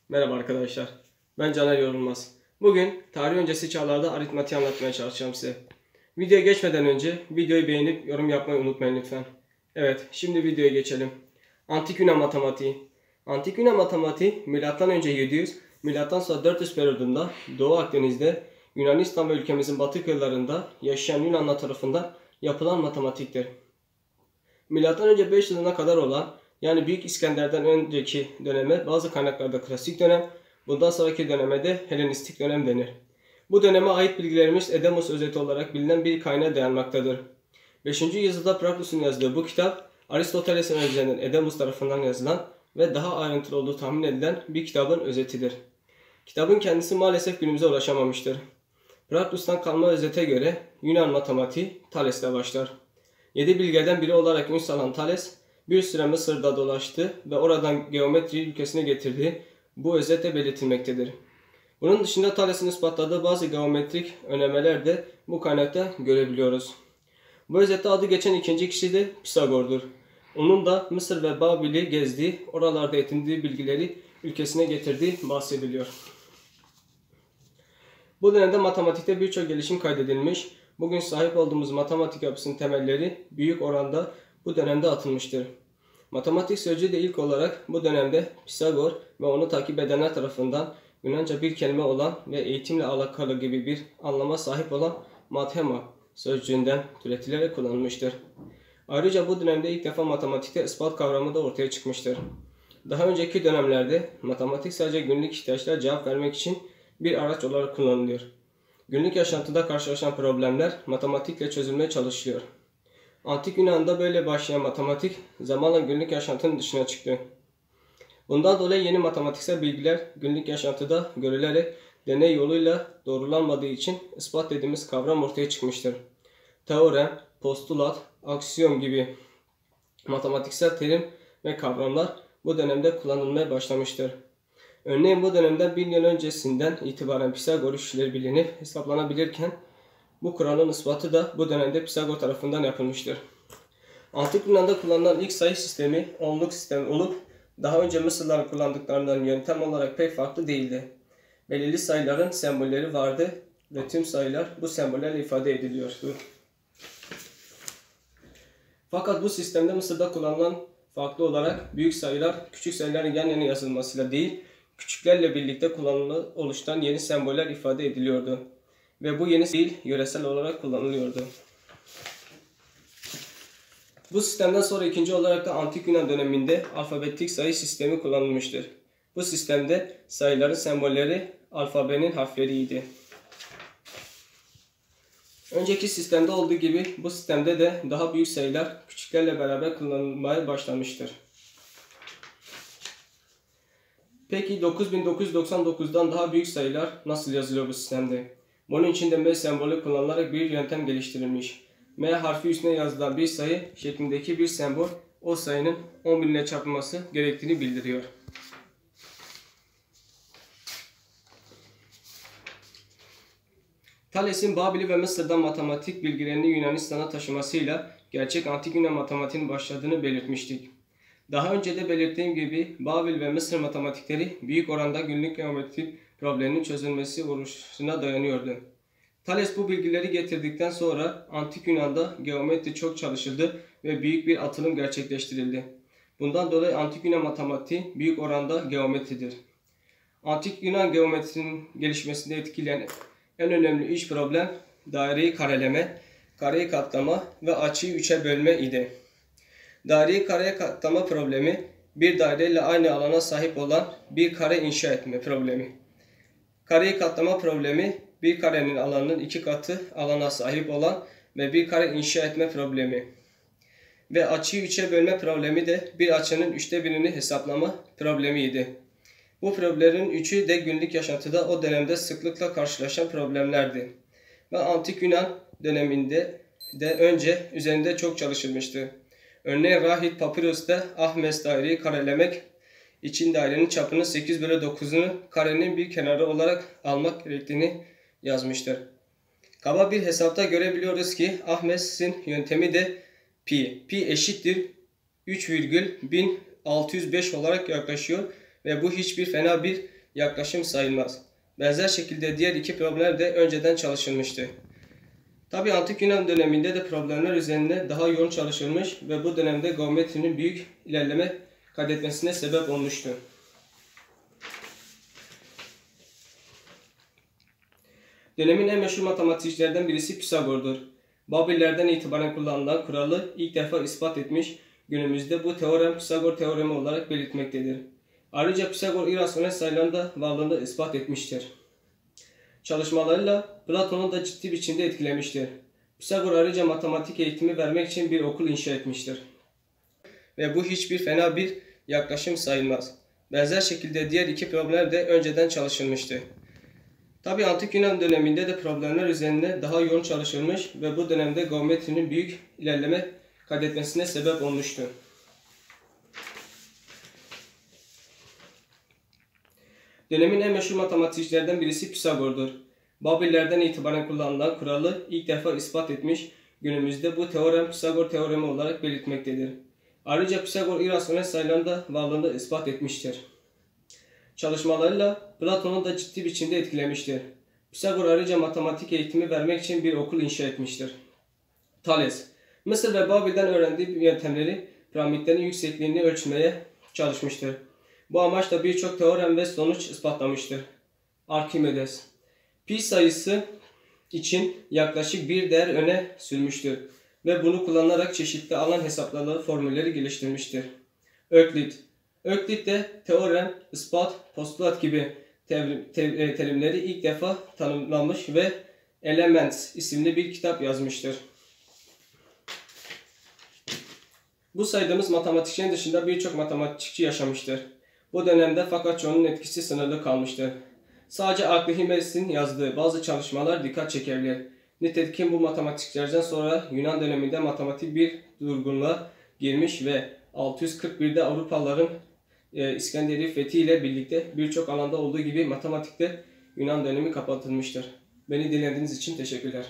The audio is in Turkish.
Merhaba arkadaşlar. Ben Caner Yorulmaz. Bugün tarih öncesi çağlarda aritmatiği anlatmaya çalışacağım size. Videoya geçmeden önce videoyu beğenip yorum yapmayı unutmayın lütfen. Evet, şimdi videoya geçelim. Antik Yunan matematiği. Antik Yunan matematiği M.Ö. 700, M.Ö. 400 periyodunda Doğu Akdeniz'de Yunanistan ve ülkemizin batı kıyılarında yaşayan Yunanlar tarafından yapılan matematiktir. M.Ö. 5 yılına kadar olan, yani Büyük İskender'den önceki döneme bazı kaynaklarda klasik dönem, bundan sonraki döneme de Helenistik dönem denir. Bu döneme ait bilgilerimiz Edemos özeti olarak bilinen bir kaynağa dayanmaktadır. 5. yüzyılda Proklus'un yazdığı bu kitap, Aristoteles'in önceden Edemos tarafından yazılan ve daha ayrıntılı olduğu tahmin edilen bir kitabın özetidir. Kitabın kendisi maalesef günümüze ulaşamamıştır. Proklus'tan kalma özete göre Yunan matematiği Thales'le başlar. 7 bilgeden biri olarak ün salan Thales, bir süre Mısır'da dolaştı ve oradan geometriyi ülkesine getirdiği bu özetle belirtilmektedir. Bunun dışında Thales'in ispatladığı bazı geometrik önermeler de bu kaynakta görebiliyoruz. Bu özette adı geçen ikinci kişi de Pisagor'dur. Onun da Mısır ve Babil'i gezdiği, oralarda edindiği bilgileri ülkesine getirdiği bahsediliyor. Bu dönemde matematikte birçok gelişim kaydedilmiş, bugün sahip olduğumuz matematik yapısının temelleri büyük oranda bu dönemde atılmıştır. Matematik sözcüğü de ilk olarak bu dönemde Pisagor ve onu takip edenler tarafından Yunanca bir kelime olan ve eğitimle alakalı gibi bir anlama sahip olan mathema sözcüğünden türetilerek kullanılmıştır. Ayrıca bu dönemde ilk defa matematikte ispat kavramı da ortaya çıkmıştır. Daha önceki dönemlerde matematik sadece günlük ihtiyaçlara cevap vermek için bir araç olarak kullanılıyor. Günlük yaşantıda karşılaşan problemler matematikle çözülmeye çalışılıyor. Antik Yunan'da böyle başlayan matematik zamanla günlük yaşantının dışına çıktı. Bundan dolayı yeni matematiksel bilgiler günlük yaşantıda görülerek deney yoluyla doğrulanmadığı için ispat dediğimiz kavram ortaya çıkmıştır. Teorem, postulat, aksiyom gibi matematiksel terim ve kavramlar bu dönemde kullanılmaya başlamıştır. Örneğin bu dönemden 1000 yıl öncesinden itibaren Pisagor işleri bilinip hesaplanabilirken bu kuralın ispatı da bu dönemde Pisagor tarafından yapılmıştır. Antik Yunan'da kullanılan ilk sayı sistemi onluk sistemi olup daha önce Mısırlıların kullandıklarından yöntem olarak pek farklı değildi. Belirli sayıların sembolleri vardı ve tüm sayılar bu sembollerle ifade ediliyordu. Fakat bu sistemde Mısır'da kullanılan farklı olarak büyük sayılar küçük sayıların yan yana yazılmasıyla değil, küçüklerle birlikte kullanılı oluşan yeni semboller ifade ediliyordu. Ve bu yeni değil yöresel olarak kullanılıyordu. Bu sistemden sonra ikinci olarak da Antik Yunan döneminde alfabetik sayı sistemi kullanılmıştır. Bu sistemde sayıların sembolleri alfabenin harfleriydi. Önceki sistemde olduğu gibi bu sistemde de daha büyük sayılar küçüklerle beraber kullanılmaya başlamıştır. Peki 9999'dan daha büyük sayılar nasıl yazılıyor bu sistemde? Bunun için de M sembolü kullanılarak bir yöntem geliştirilmiş. M harfi üstüne yazılan bir sayı şeklindeki bir sembol o sayının 10.000 ile çarpılması gerektiğini bildiriyor. Thales'in Babil'i ve Mısır'dan matematik bilgilerini Yunanistan'a taşımasıyla gerçek Antik Yunan matematiğinin başladığını belirtmiştik. Daha önce de belirttiğim gibi Babil ve Mısır matematikleri büyük oranda günlük geometri probleminin çözülmesi uğraşına dayanıyordu. Thales bu bilgileri getirdikten sonra Antik Yunan'da geometri çok çalışıldı ve büyük bir atılım gerçekleştirildi. Bundan dolayı Antik Yunan matematiği büyük oranda geometridir. Antik Yunan geometrinin gelişmesinde etkileyen en önemli 3 problem daireyi kareleme, kareyi katlama ve açıyı 3'e bölme idi. Daireyi kareye katlama problemi, bir daireyle aynı alana sahip olan bir kare inşa etme problemi. Kareyi katlama problemi, bir karenin alanının 2 katı alana sahip olan ve bir kare inşa etme problemi. Ve açıyı 3'e bölme problemi de bir açının 3'te 1'ini hesaplama problemiydi. Bu problemlerin üçü de günlük yaşantıda o dönemde sıklıkla karşılaşan problemlerdi. Ve Antik Yunan döneminde de önce üzerinde çok çalışılmıştı. Örneğin Rahit Papyrus'ta Ahmes daireyi karelemek için dairenin çapının 8/9'unu karenin bir kenarı olarak almak gerektiğini yazmıştır. Kaba bir hesapta görebiliyoruz ki Ahmes'in yöntemi de pi. Pi eşittir 3,1605 olarak yaklaşıyor ve bu hiçbir fena bir yaklaşım sayılmaz. Benzer şekilde diğer iki problem de önceden çalışılmıştı. Tabi Antik Yunan döneminde de problemler üzerinde daha yoğun çalışılmış ve bu dönemde geometrinin büyük ilerleme kaydetmesine sebep olmuştu. Dönemin en meşhur matematikçilerden birisi Pisagor'dur. Babillerden itibaren kullanılan kuralı ilk defa ispat etmiş, günümüzde bu teorem Pisagor teoremi olarak belirtmektedir. Ayrıca Pisagor irrasyonel sayıların da varlığını ispat etmiştir. Çalışmalarıyla Platon'u da ciddi biçimde etkilemiştir. Pisagor ayrıca matematik eğitimi vermek için bir okul inşa etmiştir. Ve bu hiçbir fena bir yaklaşım sayılmaz. Benzer şekilde diğer iki problem de önceden çalışılmıştı. Tabi Antik Yunan döneminde de problemler üzerinde daha yoğun çalışılmış ve bu dönemde geometrinin büyük ilerleme kaydetmesine sebep olmuştu. Dönemin en meşhur matematikçilerden birisi Pisagor'dur. Babillerden itibaren kullanılan kuralı ilk defa ispat etmiş, günümüzde bu teorem Pisagor teoremi olarak belirtmektedir. Ayrıca Pisagor irrasyonel sayıların da varlığını ispat etmiştir. Çalışmalarıyla Platon'u da ciddi biçimde etkilemiştir. Pisagor ayrıca matematik eğitimi vermek için bir okul inşa etmiştir. Thales, Mısır ve Babil'den öğrendiği yöntemleri piramitlerin yüksekliğini ölçmeye çalışmıştır. Bu amaçla birçok teorem ve sonuç ispatlamıştır. Arkimedes, pi sayısı için yaklaşık bir değer öne sürmüştür ve bunu kullanarak çeşitli alan hesaplamaları formülleri geliştirmiştir. Öklit de teorem, ispat, postulat gibi terimleri ilk defa tanımlamış ve Elements isimli bir kitap yazmıştır. Bu saydığımız matematikçinin dışında birçok matematikçi yaşamıştır. Bu dönemde fakat çoğunun etkisi sınırlı kalmıştır. Sadece Archimedes'in yazdığı bazı çalışmalar dikkat çekebilir. Nitekim bu matematikçilerden sonra Yunan döneminde matematik bir durgunluğa girmiş ve 641'de Avrupalıların İskenderiye fethi ile birlikte birçok alanda olduğu gibi matematikte Yunan dönemi kapatılmıştır. Beni dinlediğiniz için teşekkürler.